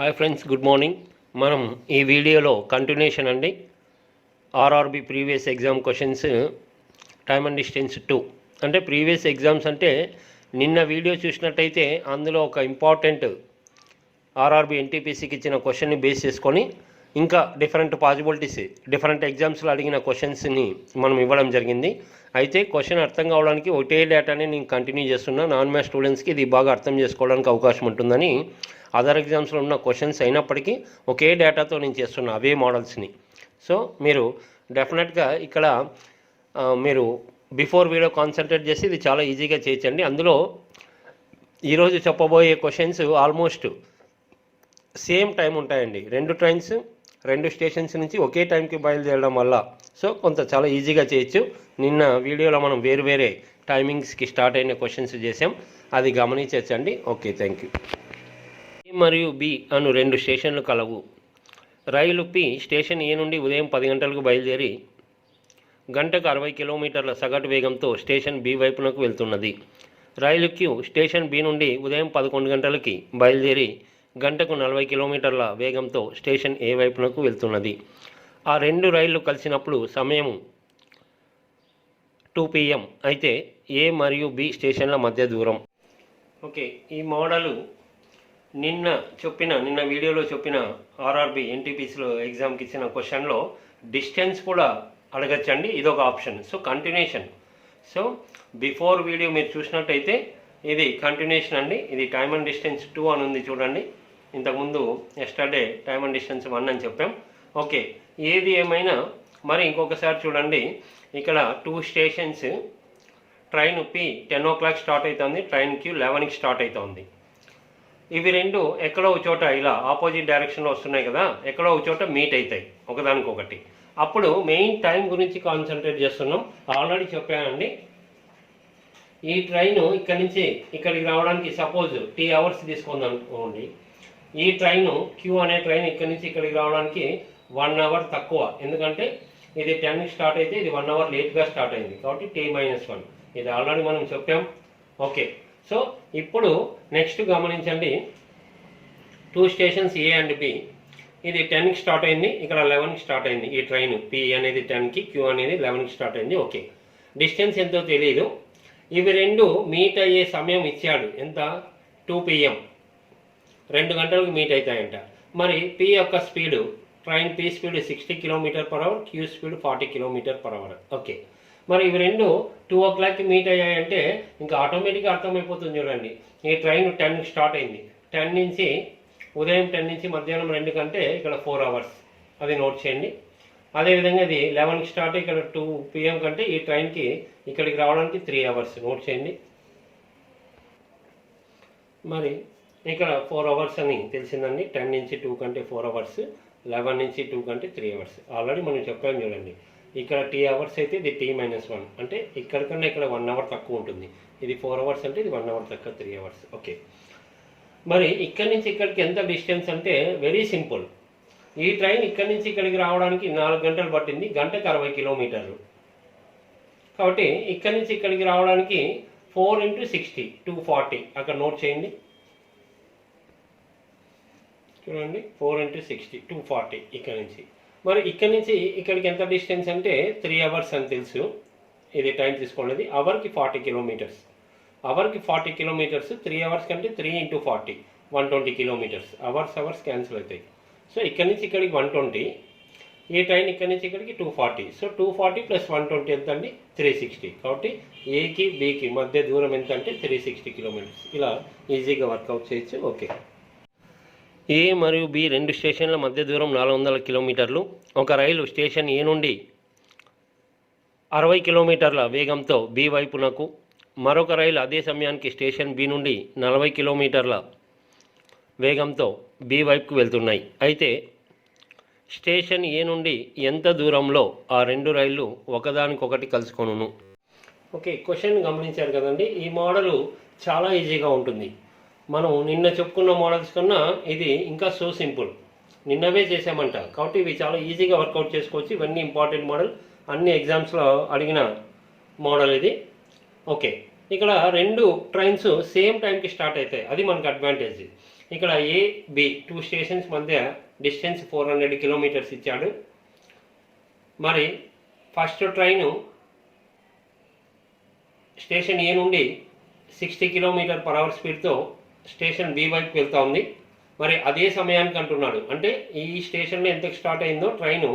Hi friends, good morning. మనం ఈ వీడియోలో కంటిన్యూషన్ అండి RRB previous exam questions time and distance 2 అంటే ప్రీవియస్ ఎగ్జామ్స్ అంటే నిన్న వీడియో చూసినట్టయితే అందులో ఒక ఇంపార్టెంట్ ఆర్ఆర్బి ఎన్టీపీసీకి ఇచ్చిన క్వశ్చన్ని బేస్ చేసుకొని ఇంకా డిఫరెంట్ పాసిబిలిటీస్ డిఫరెంట్ ఎగ్జామ్స్లో అడిగిన క్వశ్చన్స్ని మనం ఇవ్వడం జరిగింది. అయితే క్వశ్చన్ అర్థం కావడానికి ఒకటే డేటాని నేను కంటిన్యూ చేస్తున్నా. నాన్ మ్యాథ్స్ స్టూడెంట్స్కి ఇది బాగా అర్థం చేసుకోవడానికి అవకాశం ఉంటుందని అదర్ ఎగ్జామ్స్లో ఉన్న క్వశ్చన్స్ అయినప్పటికీ ఒకే డేటాతో నేను చేస్తున్నా అవే మోడల్స్ని. సో మీరు డెఫినెట్గా ఇక్కడ మీరు బిఫోర్ వీడియో కాన్సన్ట్రేట్ చేసి ఇది చాలా ఈజీగా చేయొచ్చండి. అందులో ఈరోజు చెప్పబోయే క్వశ్చన్స్ ఆల్మోస్ట్ సేమ్ టైం ఉంటాయండి. 2 ట్రైన్స్ 2 స్టేషన్స్ నుంచి ఒకే టైంకి బయలుదేరడం వల్ల సో కొంత చాలా ఈజీగా చేయొచ్చు. నిన్న వీడియోలో మనం వేరే టైమింగ్స్కి స్టార్ట్ అయిన క్వశ్చన్స్ చేసాం, అది గమనించండి. Okay, thank you. ఏ మరియు బి అను 2 స్టేషన్లు కలవు. రైలు పి స్టేషన్ ఏ నుండి ఉదయం 10 గంటలకు బయలుదేరి గంటకు 60 కిలోమీటర్ల సగటు వేగంతో స్టేషన్ బి వైపునకు వెళ్తున్నది. రైలు క్యూ స్టేషన్ బి నుండి ఉదయం 11 గంటలకి బయలుదేరి గంటకు 40 కిలోమీటర్ల వేగంతో స్టేషన్ ఏ వైపునకు వెళ్తున్నది. ఆ 2 రైళ్లు కలిసినప్పుడు సమయం 2 PM అయితే ఏ మరియు బి స్టేషన్ల మధ్య దూరం. ఓకే, ఈ మోడలు నిన్న వీడియోలో చెప్పిన ఆర్ఆర్బి ఎన్టీపీసీలో ఎగ్జామ్కి ఇచ్చిన క్వశ్చన్లో డిస్టెన్స్ కూడా అడగచ్చండి, ఇదొక option. So continuation. So before video మీరు చూసినట్టయితే ఇది కంటిన్యూషన్ అండి. ఇది టైమ్ అండ్ డిస్టెన్స్ 2 అని ఉంది చూడండి. ఇంతకుముందు ఎస్టర్డే టైమ్ అండ్ డిస్టెన్స్ 1 అని చెప్పాం. ఓకే, ఏది ఏమైనా మరి ఇంకొకసారి చూడండి. ఇక్కడ 2 stations, train P 10 o'clock start అవుతుంది, ట్రైన్ క్యూ 11కి స్టార్ట్ అవుతుంది. ఇవి 2 ఎక్కడో ఒక చోట ఇలా ఆపోజిట్ డైరెక్షన్లో వస్తున్నాయి కదా, ఎక్కడో ఒక చోట మీట్ అవుతాయి ఒకదానికొకటి. అప్పుడు మెయిన్ టైం గురించి కాన్సన్ట్రేట్ చేస్తున్నాం. ఆల్రెడీ చెప్పానండి, ఈ ట్రైన్ ఇక్కడి నుంచి ఇక్కడికి రావడానికి సపోజ్ 3 hours తీసుకుందాం అనుకోండి. ఈ ట్రైన్ క్యూ అనే ట్రైన్ ఇక్కడి నుంచి ఇక్కడికి రావడానికి 1 hour తక్కువ, ఎందుకంటే ఇది 10కి స్టార్ట్ అయితే ఇది 1 hour లేట్గా స్టార్ట్ అయింది కాబట్టి T-1. ఇది ఆల్రెడీ మనం చెప్పాం. ఓకే, సో ఇప్పుడు నెక్స్ట్ గమనించండి. 2 స్టేషన్స్ ఏ అండ్ బి. ఇది 10కి స్టార్ట్ అయింది, ఇక్కడ 11కి స్టార్ట్ అయింది. ఈ ట్రైన్ పి అనేది 10కి, క్యూ అనేది 11కి స్టార్ట్ అయింది. ఓకే, డిస్టెన్స్ ఎంతో తెలియదు. ఇవి 2 మీట్ అయ్యే సమయం ఇచ్చాడు, ఎంత? 2 PM, 2 గంటలకు మీట్ అవుతాయంట. మరి పి యొక్క speed, train P speed 60 km/h, Q speed 40 km/h. Okay, మరి ఇవి 2 2 o'clockకి మీట్ అయ్యాయంటే ఇంకా ఆటోమేటిక్గా అర్థమైపోతుంది చూడండి. ఈ ట్రైన్ 10కి స్టార్ట్ అయింది, 10 నుంచి ఉదయం 10 నుంచి మధ్యాహ్నం 2 కంటే ఇక్కడ 4 hours, అది నోట్ చేయండి. అదేవిధంగా ఇది 11కి స్టార్ట్, ఇక్కడ 2 PM కంటే ఈ ట్రైన్కి ఇక్కడికి రావడానికి 3 hours, నోట్ చేయండి. మరి ఇక్కడ 4 hours అని తెలిసిందండి. 10 నుంచి 2 కంటే 4 hours, 11 నుంచి 2 కంటే 3 hours. ఆల్రెడీ మనం చెప్పాము చూడండి. ఇక్కడ T hours అయితే ఇది T-1, అంటే ఇక్కడికన్నా ఇక్కడ 1 hour తక్కువ ఉంటుంది. ఇది 4 hours అంటే ఇది 1 hour తక్కువ, 3 hours. ఓకే, మరి ఇక్కడి నుంచి ఇక్కడికి ఎంత డిస్టెన్స్ అంటే వెరీ సింపుల్. ఈ ట్రైన్ ఇక్కడి నుంచి ఇక్కడికి రావడానికి 4 గంటలు పట్టింది, గంటకు 60 కిలోమీటర్లు. కాబట్టి ఇక్కడి నుంచి ఇక్కడికి రావడానికి 4 × 60 240, అక్కడ నోట్ చేయండి చూడండి. 4 × 60 240 ఇక్కడి నుంచి. మరి ఇక్కడి నుంచి ఇక్కడికి ఎంత డిస్టెన్స్ అంటే 3 hours అని తెలుసు. ఇది టైం తీసుకోండి. అవర్కి 40 kilometers, అవర్కి 40 kilometers. 3 hours కంటే 3 × 40 120 kilometers. అవర్స్ క్యాన్సిల్ అవుతాయి. సో ఇక్కడి నుంచి ఇక్కడికి 120, ఈ ట్రైన్ ఇక్కడి నుంచి ఇక్కడికి 240. సో 240 + 120 ఎంత అండి? 360. కాబట్టి ఏకి బికి మధ్య దూరం ఎంత అంటే 360 kilometers. ఇలా ఈజీగా వర్కౌట్ చేయొచ్చు. ఓకే, ఏ మరియు బి 2 స్టేషన్ల మధ్య దూరం 400 కిలోమీటర్లు. ఒక రైలు స్టేషన్ ఏ నుండి 60 కిలోమీటర్ల వేగంతో బి వైపునకు, మరొక రైలు అదే సమయానికి స్టేషన్ బి నుండి 40 కిలోమీటర్ల వేగంతో బి వైపుకు వెళ్తున్నాయి. అయితే స్టేషన్ ఏ నుండి ఎంత దూరంలో ఆ 2 రైళ్లు ఒకదానికొకటి కలుసుకొనును. ఓకే, క్వశ్చన్ గమనించారు కదండి. ఈ మోడలు చాలా ఈజీగా ఉంటుంది. మనం నిన్న చెప్పుకున్న మోడల్స్ కన్నా ఇది ఇంకా సో సింపుల్. నిన్నవే చేసామంట కాబట్టి ఇవి చాలా ఈజీగా వర్కౌట్ చేసుకోవచ్చు. ఇవన్నీ ఇంపార్టెంట్ మోడల్, అన్ని ఎగ్జామ్స్లో అడిగిన మోడల్ ఇది. ఓకే, ఇక్కడ 2 ట్రైన్స్ సేమ్ టైంకి స్టార్ట్ అవుతాయి, అది మనకు అడ్వాంటేజ్. ఇక్కడ ఏ బి 2 స్టేషన్స్ మధ్య డిస్టెన్స్ 400 కిలోమీటర్స్ ఇచ్చాడు. మరి ఫస్ట్ ట్రైను స్టేషన్ ఏ నుండి 60 km/h స్పీడ్తో స్టేషన్ బి వైపు వెళ్తూ ఉంది. మరి అదే సమయానికి అంటున్నాడు, అంటే ఈ స్టేషన్లో ఎంతకు స్టార్ట్ అయిందో ట్రైను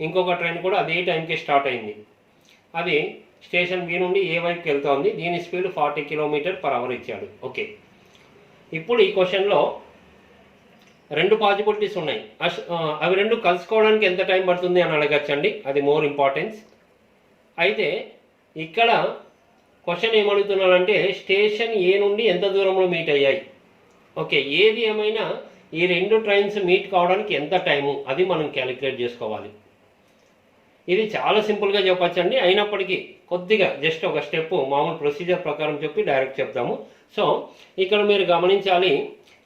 ఇంకొక ట్రైన్ కూడా అదే టైంకి స్టార్ట్ అయింది. అది స్టేషన్ బి నుండి ఏ వైపుకి వెళ్తూ ఉంది. దీని స్పీడ్ 40 km/h ఇచ్చాడు. ఓకే, ఇప్పుడు ఈ క్వశ్చన్లో 2 పాసిబిలిటీస్ ఉన్నాయి. అవి 2 కలుసుకోవడానికి ఎంత టైం పడుతుంది అని అడగచ్చండి, అది మోర్ ఇంపార్టెన్స్. అయితే ఇక్కడ క్వశ్చన్ ఏమడుగుతున్నాడంటే స్టేషన్ ఏ నుండి ఎంత దూరంలో మీట్ అయ్యాయి. ఓకే, ఏది ఏమైనా ఈ 2 ట్రైన్స్ మీట్ కావడానికి ఎంత టైము అది మనం క్యాలిక్యులేట్ చేసుకోవాలి. ఇది చాలా సింపుల్గా చెప్పచ్చండి, అయినప్పటికీ కొద్దిగా జస్ట్ ఒక స్టెప్ మామూలు ప్రొసీజర్ ప్రకారం చెప్పి డైరెక్ట్ చెప్తాము. సో ఇక్కడ మీరు గమనించాలి,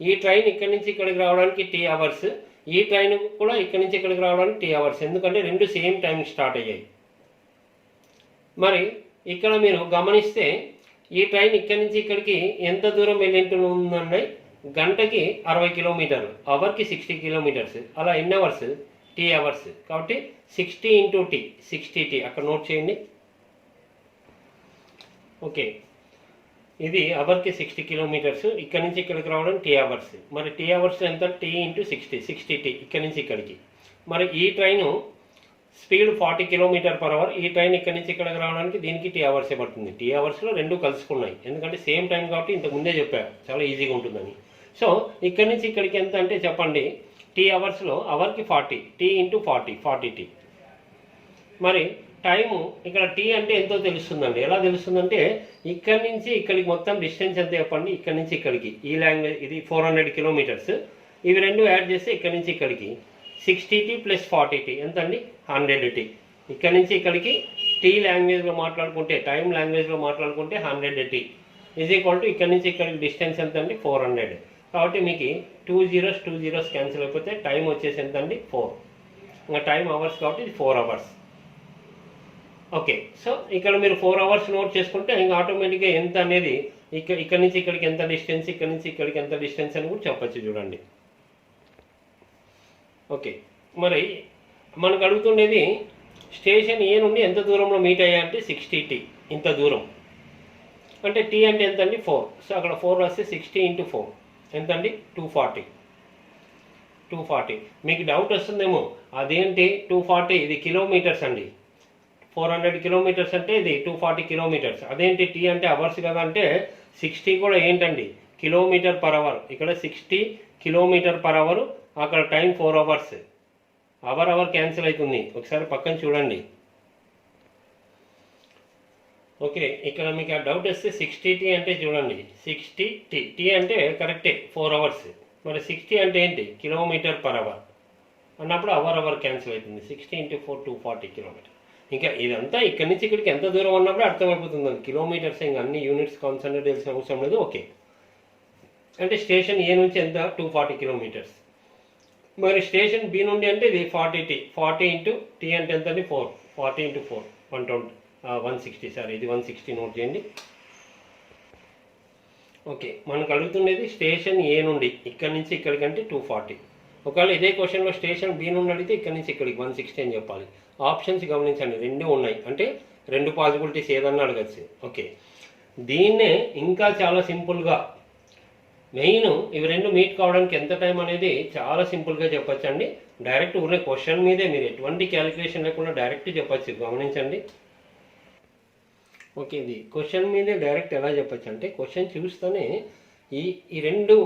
ఈ ట్రైన్ ఇక్కడి నుంచి ఇక్కడికి రావడానికి T అవర్స్, ఈ ట్రైన్ కూడా ఇక్కడి నుంచి ఇక్కడికి రావడానికి T అవర్స్, ఎందుకంటే 2 సేమ్ టైం స్టార్ట్ అయ్యాయి. మరి ఇక్కడ మీరు గమనిస్తే ఈ ట్రైన్ ఇక్కడి నుంచి ఇక్కడికి ఎంత దూరం వెళ్ళింటుందండి, గంటకి 60 కిలోమీటర్లు, అవర్కి 60 కిలోమీటర్స్, అలా ఎన్ని అవర్స్, T అవర్స్. కాబట్టి 60 × T 60T అక్కడ నోట్ చేయండి. ఓకే, ఇది అవర్కి 60 కిలోమీటర్స్, ఇక్కడ నుంచి ఇక్కడికి రావడం T అవర్స్. మరి T అవర్స్ ఎంత, T × 60 60T ఇక్కడ నుంచి ఇక్కడికి. మరి ఈ ట్రైను స్పీడ్ 40 km/h, ఈ ట్రైన్ ఇక్కడ నుంచి ఇక్కడికి రావడానికి దీనికి T అవర్సే పడుతుంది. T అవర్స్లో 2 కలుసుకున్నాయి, ఎందుకంటే సేమ్ టైం కాబట్టి ఇంతకు ముందే చెప్పా చాలా ఈజీగా ఉంటుందని. సో ఇక్కడ నుంచి ఇక్కడికి ఎంత అంటే చెప్పండి, T అవర్స్లో అవర్కి 40, T × 40 40T. మరి టైము ఇక్కడ T అంటే ఎంతో తెలుస్తుందండి. ఎలా తెలుస్తుందంటే ఇక్కడి నుంచి ఇక్కడికి మొత్తం డిస్టెన్స్ ఎంత చెప్పండి, ఇక్కడి నుంచి ఇక్కడికి ఈ లాంగ్వేజ్ ఇది 400 కిలోమీటర్స్, ఇవి 2 యాడ్ చేస్తే ఇక్కడి నుంచి ఇక్కడికి 60T + 40T ఎంత అండి, 100T. ఇక్కడి నుంచి ఇక్కడికి T లాంగ్వేజ్లో మాట్లాడుకుంటే, టైం లాంగ్వేజ్లో మాట్లాడుకుంటే 100T = ఇక్కడి నుంచి ఇక్కడికి డిస్టెన్స్ ఎంత అండి, 400. కాబట్టి మీకు 2 zeros క్యాన్సిల్ అయిపోతే టైం వచ్చేసి ఎంత అండి, 4. ఇంకా టైం అవర్స్ కాబట్టి ఇది 4 అవర్స్. ఓకే, సో ఇక్కడ మీరు 4 అవర్స్ నోట్ చేసుకుంటే ఇంకా ఆటోమేటిక్గా ఎంత అనేది ఇక్కడ నుంచి ఇక్కడికి ఎంత డిస్టెన్స్, ఇక్కడ నుంచి ఇక్కడికి ఎంత డిస్టెన్స్ అని కూడా చెప్పచ్చు చూడండి. ఓకే, మరి మనకు అడుగుతుండేది స్టేషన్ ఏ నుండి ఎంత దూరంలో మీట్ అయ్యాయంటే 60T, ఇంత దూరం. అంటే T అంటే ఎంత అండి, 4. సో అక్కడ 4 రాస్తే 60 × 4 ఎంత అండి, 240. మీకు డౌట్ వస్తుందేమో, అదేంటి 240, ఇది కిలోమీటర్స్ అండి. 400 కిలోమీటర్స్ అంటే ఇది 240 కిలోమీటర్స్. అదేంటి T అంటే అవర్స్ కదా అంటే 60 కూడా ఏంటండి, km/h. ఇక్కడ 60 km/h, అక్కడ టైం 4 అవర్స్. అవర్ క్యాన్సిల్ అవుతుంది, ఒకసారి పక్కన చూడండి. ఓకే, ఇక్కడ మీకు ఆ డౌట్ వస్తే 60T అంటే చూడండి, 60T T అంటే కరెక్టే 4 అవర్స్. మరి 60 అంటే ఏంటి, km/h అన్నప్పుడు అవర్ క్యాన్సిల్ అవుతుంది. 60 × 4 240 కిలోమీటర్. ఇంకా ఇదంతా ఇక్కడి నుంచి ఇక్కడికి ఎంత దూరం అన్నప్పుడు అర్థమైపోతుంది, కిలోమీటర్స్ ఇంకా అన్ని యూనిట్స్ కాన్సన్ట్రేట్ తెలిసిన అవసరం లేదు. ఓకే, అంటే స్టేషన్ ఏ నుంచి ఎంత, 240 కిలోమీటర్స్. మరి స్టేషన్ బి నుండి అంటే ఇది 40T, 40 × T అంటే ఎంత అండి, 4. 40 × 4 160. సారీ, ఇది 160 నోట్ చేయండి. ఓకే, మనకు అడుగుతుండేది స్టేషన్ ఏ నుండి ఇక్కడి నుంచి ఇక్కడికి అంటే 240. ఒకవేళ ఇదే క్వశ్చన్లో స్టేషన్ బి నుండి అడిగితే ఇక్కడి నుంచి ఇక్కడికి 160 అని చెప్పాలి. ఆప్షన్స్ గమనించండి, 2 ఉన్నాయి, అంటే 2 పాసిబిలిటీస్ ఏదన్నా అడగచ్చు. ఓకే, దీన్నే ఇంకా చాలా సింపుల్గా మెయిన్ ఇవి 2 మీట్ కావడానికి ఎంత టైం అనేది చాలా సింపుల్గా చెప్పచ్చండి. డైరెక్ట్ ఊరినే క్వశ్చన్ మీదే మీరు ఎటువంటి క్యాలిక్యులేషన్ లేకుండా డైరెక్ట్ చెప్పచ్చు. గమనించండి. ఓకే, ఇది క్వశ్చన్ మీదే డైరెక్ట్ ఎలా చెప్పచ్చు అంటే క్వశ్చన్ చూస్తేనే ఈ 2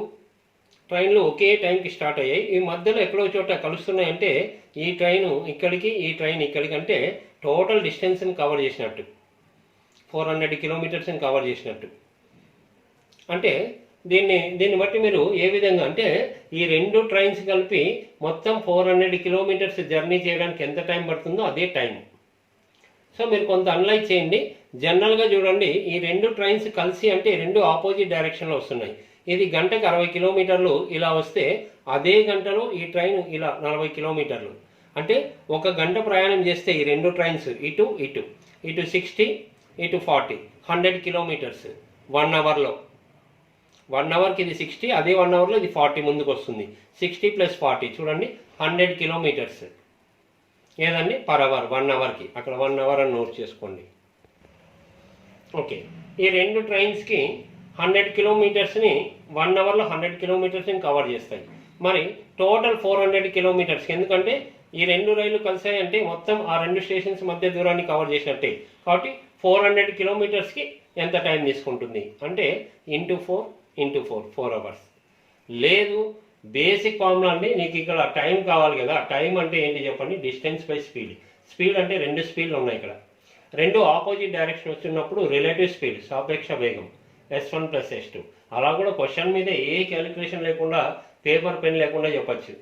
ట్రైన్లు ఒకే టైంకి స్టార్ట్ అయ్యాయి, ఈ మధ్యలో ఎక్కడో చోట కలుస్తున్నాయి. అంటే ఈ ట్రైన్ ఇక్కడికి, ఈ ట్రైన్ ఇక్కడికి, అంటే టోటల్ డిస్టెన్స్ని కవర్ చేసినట్టు, 400 కిలోమీటర్స్ని కవర్ చేసినట్టు. అంటే దీన్ని బట్టి మీరు ఏ విధంగా అంటే ఈ 2 ట్రైన్స్ కలిపి మొత్తం 400 కిలోమీటర్స్ జర్నీ చేయడానికి ఎంత టైం పడుతుందో అదే టైం. సో మీరు కొంత అనలైజ్ చేయండి. జనరల్గా చూడండి, ఈ 2 ట్రైన్స్ కలిసి అంటే 2 ఆపోజిట్ డైరెక్షన్లో వస్తున్నాయి. ఇది గంటకు 60 కిలోమీటర్లు ఇలా వస్తే అదే గంటలో ఈ ట్రైన్ ఇలా 40 కిలోమీటర్లు. అంటే 1 గంట ప్రయాణం చేస్తే ఈ 2 ట్రైన్స్ ఇటు 60 ఇటు 40 100 కిలోమీటర్స్ 1 అవర్లో. 1 అవర్కి ఇది 60, అదే 1 అవర్లో ఇది 40 ముందుకు వస్తుంది. 60 + 40 చూడండి 100 కిలోమీటర్స్ ఏదండి పర్ అవర్ 1 అవర్కి. అక్కడ 1 అవర్ అని నోట్ చేసుకోండి. ఓకే, ఈ రెండు ట్రైన్స్కి 100 కిలోమీటర్స్ని 1 అవర్లో 100 కిలోమీటర్స్ని కవర్ చేస్తాయి. మరి టోటల్ 400 కిలోమీటర్స్కి, ఎందుకంటే ఈ రెండు రైళ్లు కలిసాయంటే మొత్తం ఆ రెండు స్టేషన్స్ మధ్య దూరాన్ని కవర్ చేసినట్టే. కాబట్టి 400 కిలోమీటర్స్కి ఎంత టైం తీసుకుంటుంది అంటే ఇంటూ 4 అవర్స్. లేదు, బేసిక్ ఫార్ములా అండి. నీకు ఇక్కడ టైం కావాలి కదా, టైం అంటే ఏంటి చెప్పండి, డిస్టెన్స్ బై స్పీడ్. స్పీడ్ అంటే రెండు స్పీడ్లు ఉన్నాయి ఇక్కడ, రెండు ఆపోజిట్ డైరెక్షన్ వస్తున్నప్పుడు రిలేటివ్ స్పీడ్ సాపేక్ష వేగం S1 + S2. అలా కూడా క్వశ్చన్ మీద ఏ క్యాలిక్యులేషన్ లేకుండా, పేపర్ పెన్ లేకుండా చెప్పచ్చు.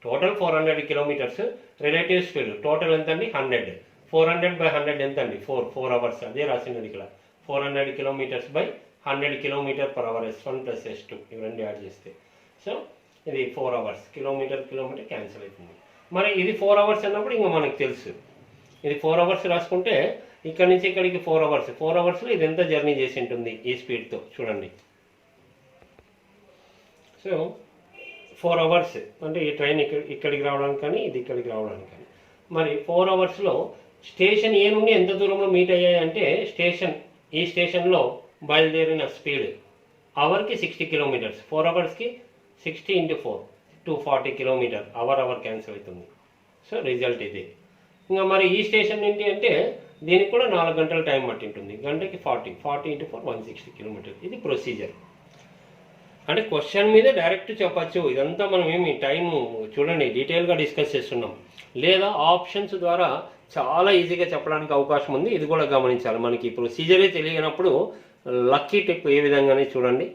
Total 400 kilometres, relative speed total ఎంత అండి 100. 400/100 ఎంత అండి 4 అవర్స్. అదే రాసినది ఇక్కడ 400 kilometres by 100 km/h S1 + S2 ఇవి రెండు యాడ్ చేస్తే. సో ఇది 4 అవర్స్. కిలోమీటర్ క్యాన్సిల్ అవుతుంది. మరి ఇది 4 అవర్స్ అన్నప్పుడు ఇంకా మనకు తెలుసు, ఇది 4 అవర్స్ రాసుకుంటే ఇక్కడ నుంచి ఇక్కడికి 4 అవర్స్. 4 అవర్స్లో ఇది ఎంత జర్నీ చేసి ఉంటుంది ఈ స్పీడ్తో చూడండి. సో 4 అవర్స్ అంటే ఈ ట్రైన్ ఇక్కడికి రావడానికి కానీ ఇది ఇక్కడికి రావడానికి కానీ. మరి 4 అవర్స్లో స్టేషన్ ఏ నుండి ఎంత దూరంలో మీట్ అయ్యాయి అంటే, ఈ స్టేషన్లో బయలుదేరిన స్పీడ్ అవర్కి 60 కిలోమీటర్స్. 4 అవర్స్కి 60 × 4 240 కిలోమీటర్. అవర్ క్యాన్సిల్ అవుతుంది. సో రిజల్ట్ ఇది. ఇంకా మరి ఈ స్టేషన్ ఏంటి అంటే దీనికి కూడా 4 గంటల టైం పట్టి ఉంటుంది. గంటకి 40 × 4 160 కిలోమీటర్. ఇది ప్రొసీజర్. అంటే క్వశ్చన్ మీద డైరెక్ట్ చెప్పచ్చు. ఇదంతా మనం ఏమి టైం చూడండి డీటెయిల్గా డిస్కస్ చేస్తున్నాం. లేదా ఆప్షన్స్ ద్వారా చాలా ఈజీగా చెప్పడానికి అవకాశం ఉంది. ఇది కూడా గమనించాలి. మనకి ప్రొసీజరే తెలియనప్పుడు లక్కీ టిప్ ఏ విధంగానే చూడండి.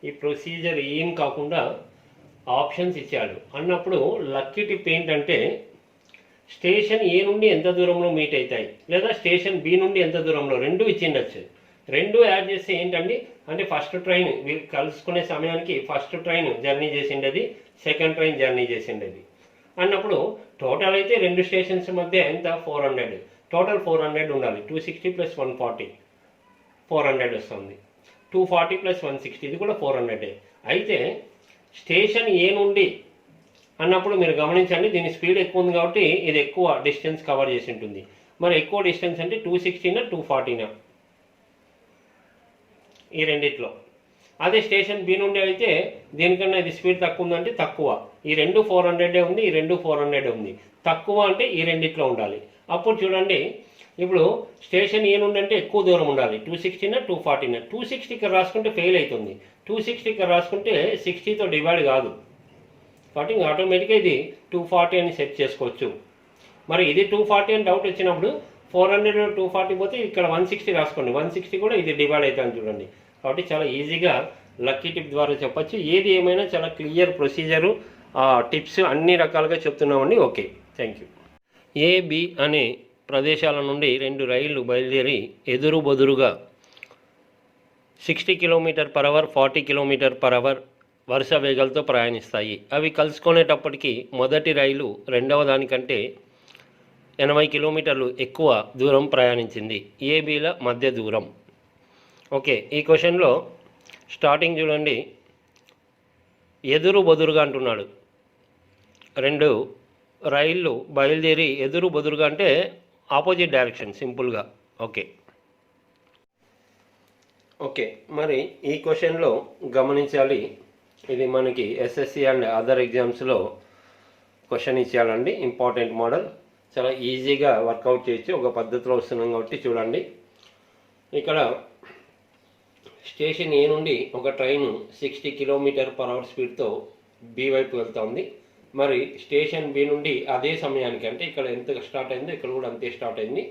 ఈ ప్రొసీజర్ ఏం కాకుండా ఆప్షన్స్ ఇచ్చాడు అన్నప్పుడు లక్కీ టిప్ ఏంటంటే, స్టేషన్ ఏ నుండి ఎంత దూరంలో మీట్ అవుతాయి, లేదా స్టేషన్ బి నుండి ఎంత దూరంలో, రెండు ఇచ్చిండొచ్చు. రెండు యాడ్ చేస్తే ఏంటండి అంటే ఫస్ట్ ట్రైన్ కలుసుకునే సమయానికి ఫస్ట్ ట్రైన్ జర్నీ చేసిండేది, సెకండ్ ట్రైన్ జర్నీ చేసిండేది అన్నప్పుడు టోటల్ అయితే రెండు స్టేషన్స్ మధ్య ఎంత 400. టోటల్ 400 ఉండాలి. 260 + 140 400 వస్తుంది. 240 + 160 ఇది కూడా 400. అయితే స్టేషన్ ఏ నుండి అన్నప్పుడు మీరు గమనించండి, దీని స్పీడ్ ఎక్కువ ఉంది కాబట్టి ఇది ఎక్కువ డిస్టెన్స్ కవర్ చేసి ఉంటుంది. మరి ఎక్కువ డిస్టెన్స్ అంటే 260నా 240నా ఈ రెండిట్లో. అదే స్టేషన్ బి నుండి అయితే దీనికన్నా ఇది స్పీడ్ తక్కువ ఉందంటే తక్కువ. ఈ రెండు 400 ఉంది, ఈ రెండు 400 ఉంది. తక్కువ అంటే ఈ రెండిట్లో ఉండాలి. అప్పుడు చూడండి, ఇప్పుడు స్టేషన్ ఏ నుండి అంటే ఎక్కువ దూరం ఉండాలి. 260నా 240నా. 260 ఇక్కడ రాసుకుంటే ఫెయిల్ అవుతుంది. 260 ఇక్కడ రాసుకుంటే 60తో డివైడ్ కాదు. కాబట్టి ఆటోమేటిక్గా ఇది 240 అని సెట్ చేసుకోవచ్చు. మరి ఇది 240 అని డౌట్ వచ్చినప్పుడు 400 240 పోతే ఇక్కడ 160 రాసుకోండి. 160 కూడా ఇది డివైడ్ అవుతుంది చూడండి. కాబట్టి చాలా ఈజీగా లక్కీ టిప్ ద్వారా చెప్పచ్చు. ఏది ఏమైనా చాలా క్లియర్ ప్రొసీజరు, టిప్స్ అన్ని రకాలుగా చెప్తున్నామండి. Okay, thank you. A B అనే ప్రదేశాల నుండి రెండు రైళ్లు బయలుదేరి ఎదురు బొదురుగా 60 km/h 40 km/h వరుస వేగాలతో ప్రయాణిస్తాయి. అవి కలుసుకునేటప్పటికీ మొదటి రైలు రెండవ దానికంటే 80 కిలోమీటర్లు ఎక్కువ దూరం ప్రయాణించింది. ఏబీల మధ్య దూరం. ఓకే, ఈ క్వశ్చన్లో స్టార్టింగ్ చూడండి, ఎదురు బొదురుగా అంటున్నాడు. రెండు రైళ్ళు బయలుదేరి ఎదురు బొదురుగా అంటే ఆపోజిట్ డైరెక్షన్ సింపుల్గా. ఓకే, మరి ఈ క్వశ్చన్లో గమనించాలి, ఇది మనకి ఎస్ఎస్సి అండ్ అదర్ ఎగ్జామ్స్లో క్వశ్చన్ ఇచ్చాడండి. ఇంపార్టెంట్ మోడల్, చాలా ఈజీగా వర్కౌట్ చేయొచ్చు. ఒక పద్ధతిలో వస్తున్నాం కాబట్టి చూడండి. ఇక్కడ స్టేషన్ ఏ నుండి ఒక ట్రైన్ 60 km/h స్పీడ్తో బి వైపు వెళ్తుంది. మరి స్టేషన్ బి నుండి అదే సమయానికి అంటే ఇక్కడ ఎంత స్టార్ట్ అయిందో ఇక్కడ కూడా అంతే స్టార్ట్ అయింది.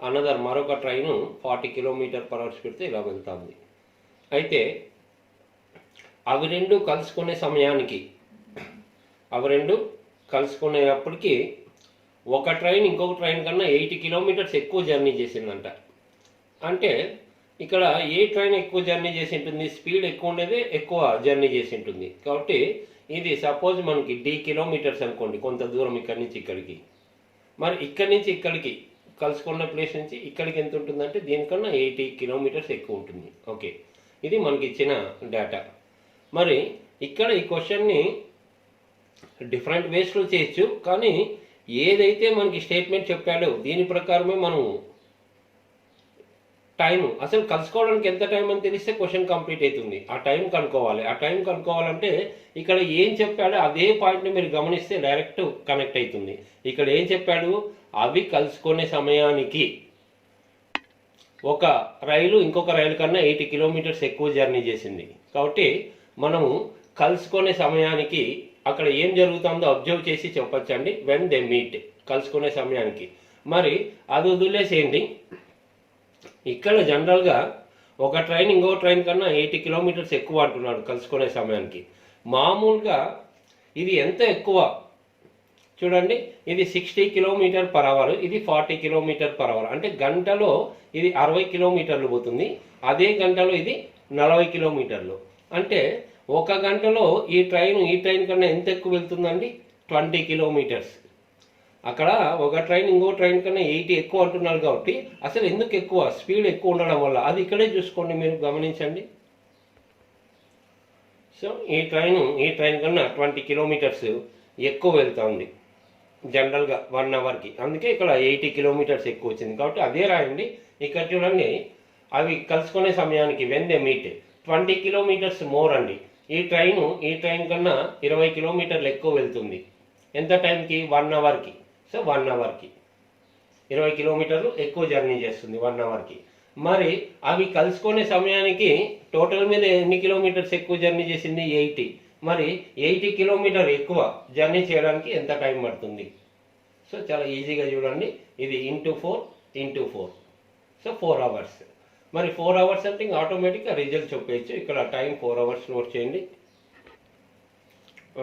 అనదర్ మరొక ట్రైను 40 km/h స్పీడ్తో ఇలా వెళ్తుంది. అయితే అవి రెండు కలుసుకునే సమయానికి, అవి రెండు కలుసుకునేటప్పటికి ఒక ట్రైన్ ఇంకొక ట్రైన్ కన్నా 80 కిలోమీటర్స్ ఎక్కువ జర్నీ చేసిందంట. అంటే ఇక్కడ ఏ ట్రైన్ ఎక్కువ జర్నీ చేసి ఉంటుంది, స్పీడ్ ఎక్కువ ఉండేది ఎక్కువ జర్నీ చేసి ఉంటుంది. కాబట్టి ఇది సపోజ్ మనకి d కిలోమీటర్స్ అనుకోండి, కొంత దూరం ఇక్కడి నుంచి ఇక్కడికి. మరి ఇక్కడి నుంచి ఇక్కడికి కలుసుకున్న ప్లేస్ నుంచి ఇక్కడికి ఎంత ఉంటుందంటే దీనికన్నా 80 కిలోమీటర్స్ ఎక్కువ ఉంటుంది. ఓకే, ఇది మనకి ఇచ్చిన డేటా. మరి ఇక్కడ ఈ క్వశ్చన్ని డిఫరెంట్ వేస్లో చేయొచ్చు, కానీ ఏదైతే మనకి స్టేట్మెంట్ చెప్పాడో దీని ప్రకారమే మనం టైం అసలు కలుసుకోవడానికి ఎంత టైం అని తెలిస్తే క్వశ్చన్ కంప్లీట్ అవుతుంది. ఆ టైం కనుక్కోవాలి. ఆ టైం కనుక్కోవాలంటే ఇక్కడ ఏం చెప్పాడో అదే పాయింట్ని మీరు గమనిస్తే డైరెక్ట్ కనెక్ట్ అవుతుంది. ఇక్కడ ఏం చెప్పాడు, అవి కలుసుకునే సమయానికి ఒక రైలు ఇంకొక రైలు కన్నా 80 కిలోమీటర్స్ ఎక్కువ జర్నీ చేసింది. కాబట్టి మనము కలుసుకునే సమయానికి అక్కడ ఏం జరుగుతుందో అబ్జర్వ్ చేసి చెప్పొచ్చండి. వెన్ దే మీట్, కలుసుకునే సమయానికి. మరి అది వదిలేసేయండి. ఇక్కడ జనరల్గా ఒక ట్రైన్ ఇంకో ట్రైన్ కన్నా 80 కిలోమీటర్స్ ఎక్కువ అంటున్నాడు కలుసుకునే సమయానికి. మామూలుగా ఇది ఎంత ఎక్కువ చూడండి, ఇది 60 కిలోమీటర్ పర్ అవర్, ఇది 40 కిలోమీటర్ పర్ అవర్. అంటే గంటలో ఇది 60 కిలోమీటర్లు పోతుంది, అదే గంటలో ఇది 40 కిలోమీటర్లు. అంటే ఒక గంటలో ఈ ట్రైన్ కన్నా ఎంత ఎక్కువ వెళ్తుందండి, 20 కిలోమీటర్స్. అక్కడ ఒక ట్రైన్ ఇంకో ట్రైన్ కన్నా 80 ఎక్కువ అంటున్నారు కాబట్టి అసలు ఎందుకు ఎక్కువ, స్పీడ్ ఎక్కువ ఉండడం వల్ల. అది ఇక్కడే చూసుకోండి, మీరు గమనించండి. సో ఈ ట్రైన్ కన్నా 20 కిలోమీటర్స్ ఎక్కువ వెళ్తుంది జనరల్గా 1 అవర్కి. అందుకే ఇక్కడ 80 కిలోమీటర్స్ ఎక్కువ వచ్చింది కాబట్టి అదే రాయండి. ఇక్కడ చూడండి, అవి కలుసుకునే సమయానికి when they meet 20 kilometres more అండి. ఈ ట్రైన్ కన్నా 20 కిలోమీటర్లు ఎక్కువ వెళ్తుంది. ఎంత టైంకి, 1 అవర్కి. సో 1 అవర్కి 20 కిలోమీటర్లు ఎక్కువ జర్నీ చేస్తుంది 1 అవర్కి. మరి అవి కలుసుకునే సమయానికి టోటల్ మీద ఎన్ని కిలోమీటర్స్ ఎక్కువ జర్నీ చేసింది, 80. మరి 80 కిలోమీటర్ ఎక్కువ జర్నీ చేయడానికి ఎంత టైం పడుతుంది. సో చాలా ఈజీగా చూడండి, ఇది ఇంటూ 4 సో 4 అవర్స్. మరి 4 అవర్స్ అంటే ఇంకా ఆటోమేటిక్గా రిజల్ట్ చెప్పేయచ్చు. ఇక్కడ టైం 4 అవర్స్ నోట్ చేయండి.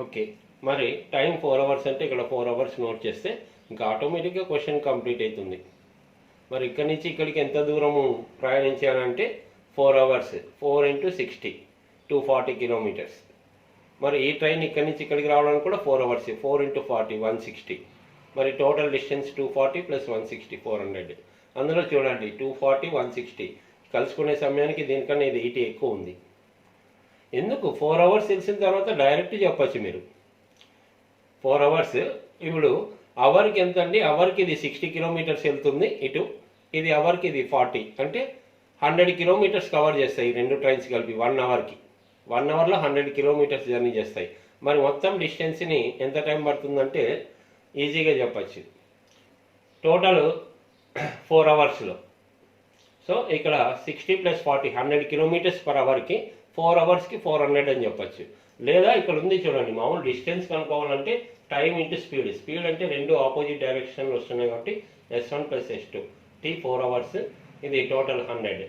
ఓకే, మరి టైం 4 అవర్స్ అంటే ఇక్కడ 4 అవర్స్ నోట్ చేస్తే ఇంకా ఆటోమేటిక్గా క్వశ్చన్ కంప్లీట్ అవుతుంది. మరి ఇక్కడి నుంచి ఇక్కడికి ఎంత దూరము ప్రయాణించాలంటే 4 అవర్స్, 4 × 60 240 కిలోమీటర్స్. మరి ఈ ట్రైన్ ఇక్కడి నుంచి ఇక్కడికి రావడానికి కూడా 4 అవర్స్, 4 × 40 160. మరి టోటల్ డిస్టెన్స్ 240 + 160 400. అందులో చూడండి 240 160 కలుసుకునే సమయానికి దీనికన్నా ఇది 80 ఎక్కువ ఉంది. ఎందుకు 4 అవర్స్ తెలిసిన తర్వాత డైరెక్ట్ చెప్పచ్చు మీరు. 4 అవర్స్ ఇప్పుడు అవర్కి ఎంత అండి, అవర్కి ఇది 60 కిలోమీటర్స్ వెళ్తుంది ఇటు, ఇది అవర్కి ఇది 40, అంటే 100 కిలోమీటర్స్ కవర్ చేస్తాయి ఈ రెండు ట్రైన్స్ కలిపి 1 అవర్కి. 1 అవర్లో 100 కిలోమీటర్స్ జర్నీ చేస్తాయి. మరి మొత్తం డిస్టెన్స్ని ఎంత టైం పడుతుందంటే ఈజీగా చెప్పచ్చు, టోటల్ 4 అవర్స్లో. సో ఇక్కడ 60 + 40 100 కిలోమీటర్స్ పర్ అవర్కి 4 అవర్స్కి 400 అని చెప్పచ్చు. లేదా ఇక్కడ ఉంది చూడండి, మామూలు డిస్టెన్స్ కనుక్కోవాలంటే టైం ఇంటూ స్పీడ్ అంటే రెండు ఆపోజిట్ డైరెక్షన్లో వస్తున్నాయి కాబట్టి S1 + S2 T 4 అవర్స్. ఇది టోటల్ 100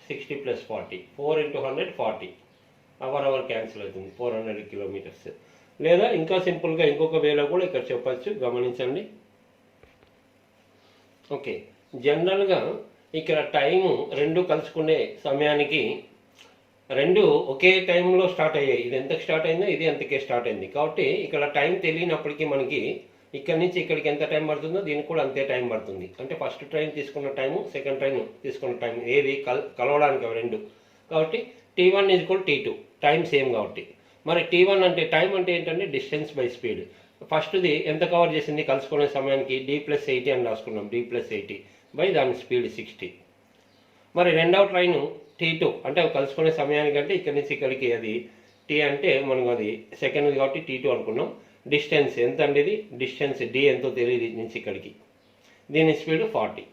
60 + 40 4 × 100 40 అవర్ క్యాన్సిల్ అవుతుంది 400 కిలోమీటర్స్. లేదా ఇంకా సింపుల్గా ఇంకొక వేలో కూడా ఇక్కడ చెప్పచ్చు, గమనించండి. ఓకే, జనరల్గా ఇక్కడ టైము రెండు కలుసుకునే సమయానికి రెండు ఒకే టైంలో స్టార్ట్ అయ్యాయి. ఇది ఎంతకు స్టార్ట్ అయిందో ఇది ఎంతకే స్టార్ట్ అయింది కాబట్టి ఇక్కడ టైం తెలియనప్పటికీ మనకి ఇక్కడ నుంచి ఇక్కడికి ఎంత టైం పడుతుందో దీనికి కూడా అంతే టైం పడుతుంది. అంటే ఫస్ట్ ట్రైన్ తీసుకున్న టైము, సెకండ్ ట్రైన్ తీసుకున్న టైం ఏది కలవడానికి అవి రెండు. కాబట్టి T1 = T2 టైం సేమ్ కాబట్టి. మరి T1 అంటే టైం అంటే ఏంటంటే డిస్టెన్స్ బై స్పీడ్. ఫస్ట్ది ఎంత కవర్ చేసింది కలుసుకునే సమయానికి D + 80 అని రాసుకున్నాం, D + 80 బై దాని స్పీడ్ 60. మరి రెండవ ట్రైను T2 అంటే కలుసుకునే సమయానికంటే ఇక్కడి నుంచి ఇక్కడికి అది T అంటే మనకు అది సెకండ్ కాబట్టి T2 అనుకున్నాం. డిస్టెన్స్ ఎంత అండి, ఇది డిస్టెన్స్ D ఎంతో తెలియదు నుంచి ఇక్కడికి, దీని స్పీడ్ 40.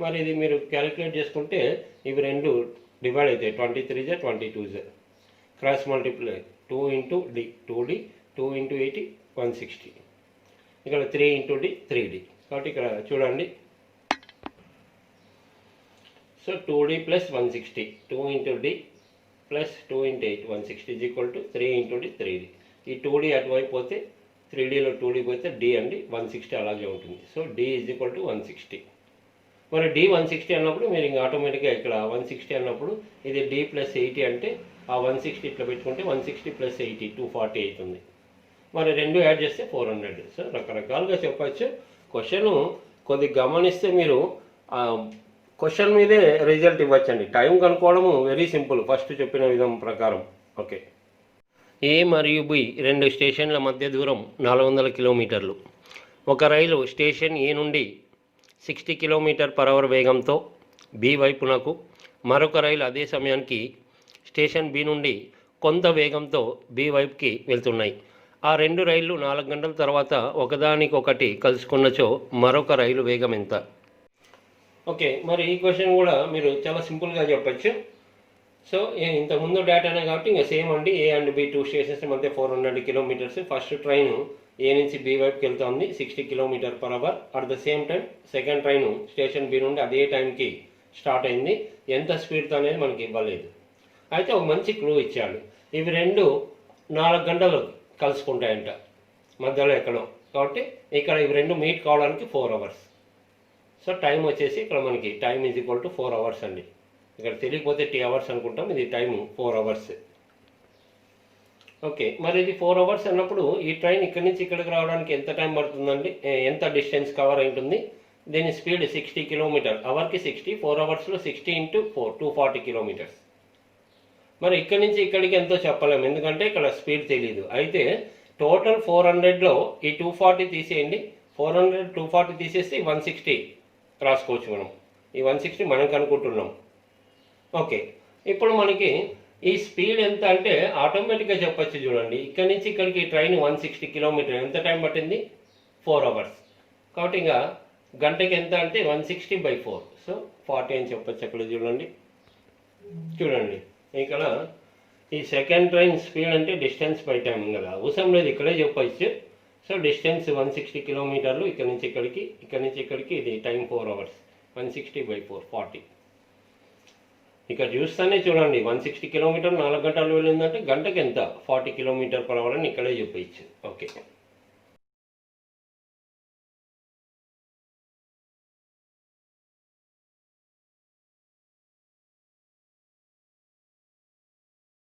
మరి ఇది మీరు క్యాలిక్యులేట్ చేసుకుంటే ఇవి రెండు డివైడ్ అవుతాయి, 23 × 22 క్రాస్ మల్టిప్లై 2 × D 2D 2 × 80 160. ఇక్కడ 3 × D 3D. కాబట్టి ఇక్కడ చూడండి, so 2D + 160 2 × D + 2 × 8 160 = 3 × D 3D. ఈ 2D అటువైపు పోతే 3Dలో 2D పోతే D అండి 160 అలాగే ఉంటుంది. So D = 160. మరి D 160 అన్నప్పుడు మీరు ఇంకా ఆటోమేటిక్గా ఇక్కడ 160 అన్నప్పుడు ఇది D + 80 అంటే ఆ 160 ఇట్లా పెట్టుకుంటే 160 + 80 240 అవుతుంది. మరి రెండు యాడ్ చేస్తే 400. సో రకరకాలుగా చెప్పచ్చు. క్వశ్చన్ కొద్దిగా గమనిస్తే మీరు క్వశ్చన్ మీదే రిజల్ట్ ఇవ్వచ్చండి. టైం కనుక్కోవడము వెరీ సింపుల్, ఫస్ట్ చెప్పిన విధం ప్రకారం. ఓకే, ఏ మరియు బి రెండు స్టేషన్ల మధ్య దూరం 400 కిలోమీటర్లు. ఒక రైలు స్టేషన్ ఏ నుండి 60 km/h వేగంతో బి వైపునకు, మరొక రైలు అదే సమయానికి స్టేషన్ బి నుండి కొంత వేగంతో బి వైపుకి వెళ్తున్నాయి. ఆ రెండు రైళ్లు 4 గంటల తర్వాత ఒకదానికొకటి కలుసుకున్నచో మరొక రైలు వేగం ఎంత? ఓకే, మరి ఈ క్వశ్చన్ కూడా మీరు చాలా సింపుల్గా చెప్పచ్చు. సో ఇంతకుముందు డేటానే కాబట్టి ఇంకా సేమ్ అండి. A and B two stations మధ్య 400 కిలోమీటర్స్. ఫస్ట్ ట్రైన్ ఏ నుంచి బి వైపుకి వెళ్తుంది 60 km/h. At the same time second train station B నుండి అదే టైంకి స్టార్ట్ అయింది. ఎంత స్పీడ్తో అనేది మనకి ఇవ్వలేదు. అయితే ఒక మంచి క్లూ ఇచ్చాడు. ఇవి రెండు 4 గంటలు కలుసుకుంటాయంట మధ్యలో ఎక్కడో. కాబట్టి ఇక్కడ ఇవి రెండు మీట్ కావడానికి 4 hours. సో టైం వచ్చేసి ఇక్కడ మనకి టైం = 4 hours అండి. ఇక్కడ తెలియకపోతే T hours అనుకుంటాం, ఇది టైం 4 hours. ఓకే, మరి ఇది 4 hours అన్నప్పుడు ఈ ట్రైన్ ఇక్కడి నుంచి ఇక్కడికి రావడానికి ఎంత టైం పడుతుందండి? ఎంత డిస్టెన్స్ కవర్ అవుతుంది? దీని స్పీడ్ 60 km/h. 60, 4 hours 60 × 4 240 km. మరి ఇక్కడి నుంచి ఇక్కడికి ఎంతో చెప్పలేము, ఎందుకంటే ఇక్కడ స్పీడ్ తెలియదు. అయితే టోటల్ 400లో ఈ 240 తీసేయండి. 400 240 తీసేస్తే 160 రాసుకోవచ్చు మనం. ఈ 160 మనం కనుక్కుంటున్నాం. ఓకే, ఇప్పుడు మనకి ఈ స్పీడ్ ఎంత అంటే ఆటోమేటిక్గా చెప్పచ్చు. చూడండి, ఇక్కడి నుంచి ఇక్కడికి ట్రైన్ 160 km ఎంత టైం పట్టింది? 4 hours. కాబట్టి ఇంకా గంటకి ఎంత అంటే 160/4. సో 40 అని చెప్పచ్చు. అక్కడ చూడండి ఇక్కడ ఈ సెకండ్ ట్రైన్ స్పీడ్ అంటే డిస్టెన్స్ బై టైం కదా, అవసరం లేదు, ఇక్కడే చెప్పచ్చు. సో డిస్టెన్స్ 160 km, ఇక్కడ నుంచి ఇక్కడికి ఇది టైం 4 hours. 160/4 40. ఇక్కడ చూస్తేనే చూడండి 160 km 4 గంటలు వెళ్ళిందంటే గంటకి ఎంత? 40 km/h అని ఇక్కడే చెప్పచ్చు. ఓకే.